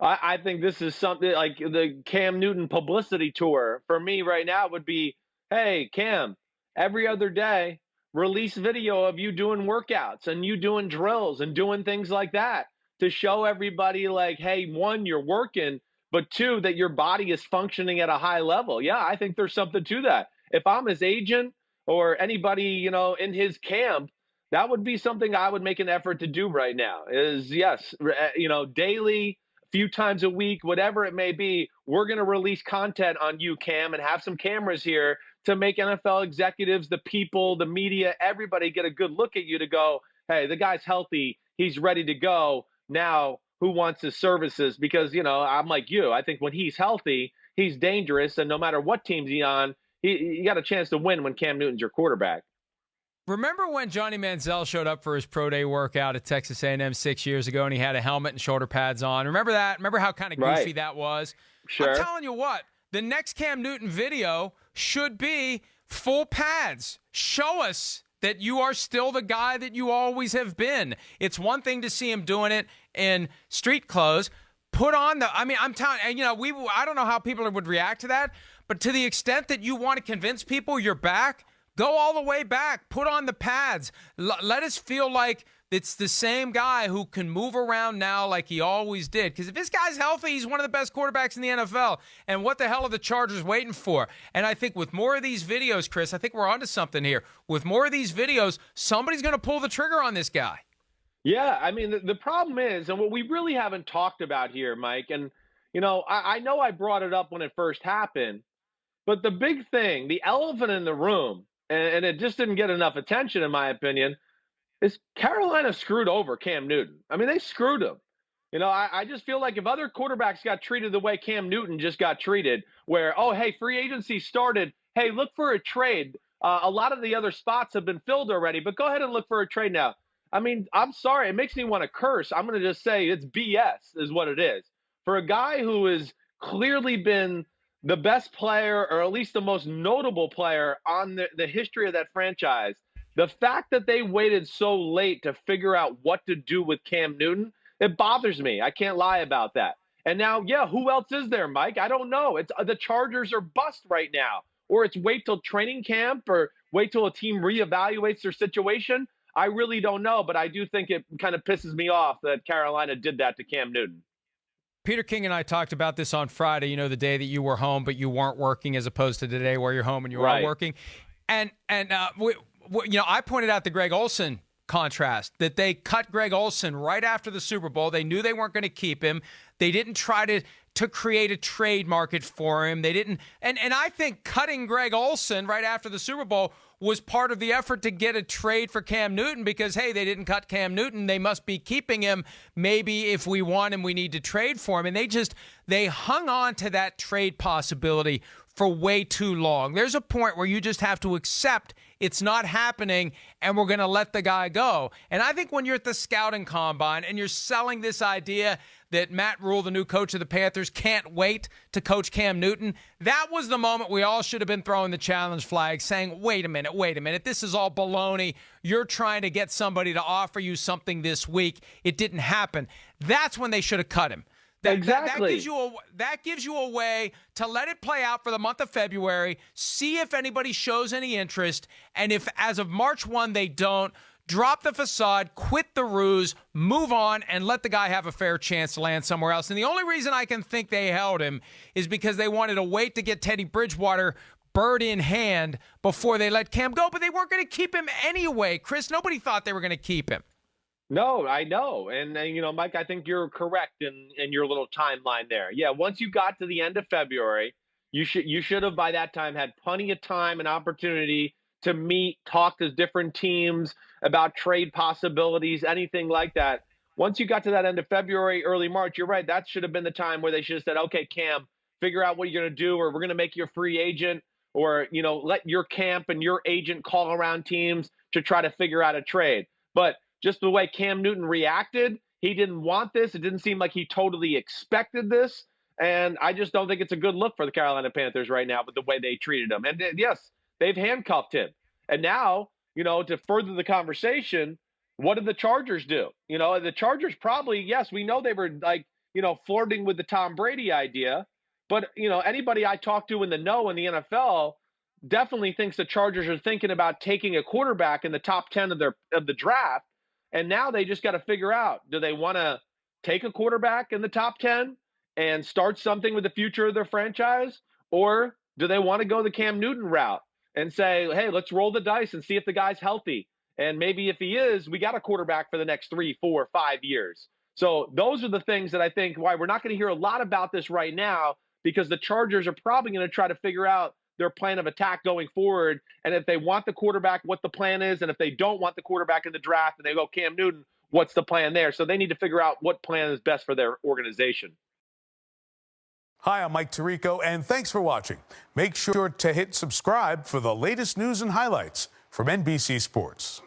I think this is something like the Cam Newton publicity tour for me right now would be, hey, Cam, every other day, release video of you doing workouts and you doing drills and doing things like that to show everybody, like, hey, one, you're working, but two, that your body is functioning at a high level. Yeah, I think there's something to that. If I'm his agent or anybody, in his camp, that would be something I would make an effort to do right now is yes, daily, few times a week, whatever it may be, we're going to release content on you, Cam, and have some cameras here to make NFL executives, the people, the media, everybody get a good look at you to go, hey, the guy's healthy. He's ready to go. Now, who wants his services? Because, I'm like you. I think when he's healthy, he's dangerous. And no matter what team's he on, you got a chance to win when Cam Newton's your quarterback. Remember when Johnny Manziel showed up for his pro day workout at Texas A&M 6 years ago and he had a helmet and shoulder pads on? Remember that? Remember how kind of goofy that was? Sure. I'm telling you what, the next Cam Newton video should be full pads. Show us that you are still the guy that you always have been. It's one thing to see him doing it in street clothes. Put on I'm telling you, I don't know how people would react to that, but to the extent that you want to convince people you're back, go all the way back. Put on the pads. Let us feel like it's the same guy who can move around now like he always did. Because if this guy's healthy, he's one of the best quarterbacks in the NFL. And what the hell are the Chargers waiting for? And I think with more of these videos, Chris, I think we're onto something here. With more of these videos, somebody's going to pull the trigger on this guy. Yeah, I mean, the problem is, and what we really haven't talked about here, Mike, and, I know I brought it up when it first happened, but the big thing, the elephant in the room, and it just didn't get enough attention, in my opinion, is Carolina screwed over Cam Newton. I mean, they screwed him. I just feel like if other quarterbacks got treated the way Cam Newton just got treated, where, oh, hey, free agency started. Hey, look for a trade. A lot of the other spots have been filled already, but go ahead and look for a trade now. I mean, I'm sorry. It makes me want to curse. I'm going to just say it's BS is what it is. For a guy who has clearly been the best player, or at least the most notable player on the history of that franchise, the fact that they waited so late to figure out what to do with Cam Newton, it bothers me. I can't lie about that. And now, yeah, who else is there, Mike? I don't know. It's the Chargers are bust right now, or it's wait till training camp, or wait till a team reevaluates their situation. I really don't know, but I do think it kind of pisses me off that Carolina did that to Cam Newton. Peter King and I talked about this on Friday, the day that you were home, but you weren't working, as opposed to today where you're home and you are working. And I pointed out the Greg Olsen contrast, that they cut Greg Olsen right after the Super Bowl. They knew they weren't going to keep him. They didn't try to create a trade market for him. They didn't. And I think cutting Greg Olsen right after the Super Bowl was part of the effort to get a trade for Cam Newton, because, hey, they didn't cut Cam Newton. They must be keeping him. Maybe if we want him, we need to trade for him. And they hung on to that trade possibility for way too long. There's a point where you just have to accept it's not happening and we're going to let the guy go. And I think when you're at the scouting combine and you're selling this idea that Matt Rule, the new coach of the Panthers, can't wait to coach Cam Newton, that was the moment we all should have been throwing the challenge flag, saying, wait a minute, this is all baloney. You're trying to get somebody to offer you something this week. It didn't happen. That's when they should have cut him. Exactly. That gives you a way to let it play out for the month of February, see if anybody shows any interest, and if as of March 1 they don't, drop the facade, quit the ruse, move on, and let the guy have a fair chance to land somewhere else. And the only reason I can think they held him is because they wanted to wait to get Teddy Bridgewater bird in hand before they let Cam go, but they weren't going to keep him anyway. Chris, nobody thought they were going to keep him. No, I know. And Mike, I think you're correct in your little timeline there. Yeah, once you got to the end of February, you should have by that time had plenty of time and opportunity to meet, talk to different teams about trade possibilities, anything like that. Once you got to that end of February, early March, you're right. That should have been the time where they should have said, okay, Cam, figure out what you're going to do, or we're going to make you a free agent, or, let your camp and your agent call around teams to try to figure out a trade. But just the way Cam Newton reacted, he didn't want this. It didn't seem like he totally expected this. And I just don't think it's a good look for the Carolina Panthers right now with the way they treated him. And yes, they've handcuffed him. And now, to further the conversation, what did the Chargers do? The Chargers probably, yes, we know they were like flirting with the Tom Brady idea. But, anybody I talk to in the know in the NFL definitely thinks the Chargers are thinking about taking a quarterback in the top 10 of the draft. And now they just got to figure out, do they want to take a quarterback in the top 10 and start something with the future of their franchise? Or do they want to go the Cam Newton route and say, hey, let's roll the dice and see if the guy's healthy? And maybe if he is, we got a quarterback for the next 3, 4, 5 years. So those are the things that I think why we're not going to hear a lot about this right now, because the Chargers are probably going to try to figure out their plan of attack going forward. And if they want the quarterback, what the plan is. And if they don't want the quarterback in the draft and they go Cam Newton, what's the plan there? So they need to figure out what plan is best for their organization. Hi, I'm Mike Tirico, and thanks for watching. Make sure to hit subscribe for the latest news and highlights from NBC Sports.